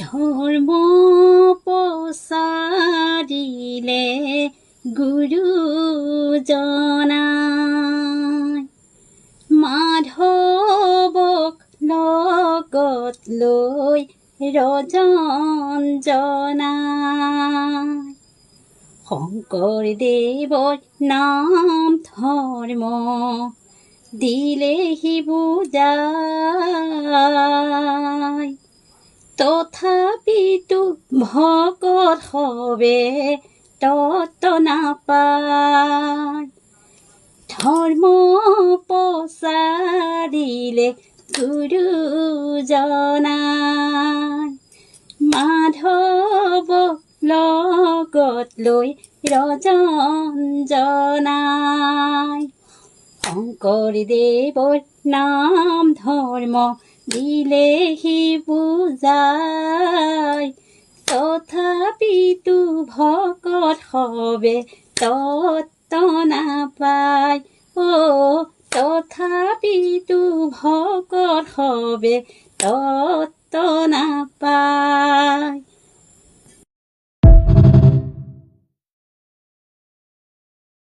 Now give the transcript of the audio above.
ধৰ্ম প্ৰচাৰিলে গুৰুজনাই মাধৱক লগত লৈ ৰজন জনাই শংকৰদেৱৰ নাম ধৰ্ম দিলেহি বুজাই তথাপিতো ভকত সবে তত নাপায় ধৰ্ম প্ৰচাৰিলে গুৰুজনাই মাধৱক লগত লৈ ৰজন জনাই শংকৰদেৱৰ নাম ধৰ্ম দিলেহি বুজাই তথাপিতো ভকত সবে তত নাপায় তথাপিতো ভকত সবে তত নাপায়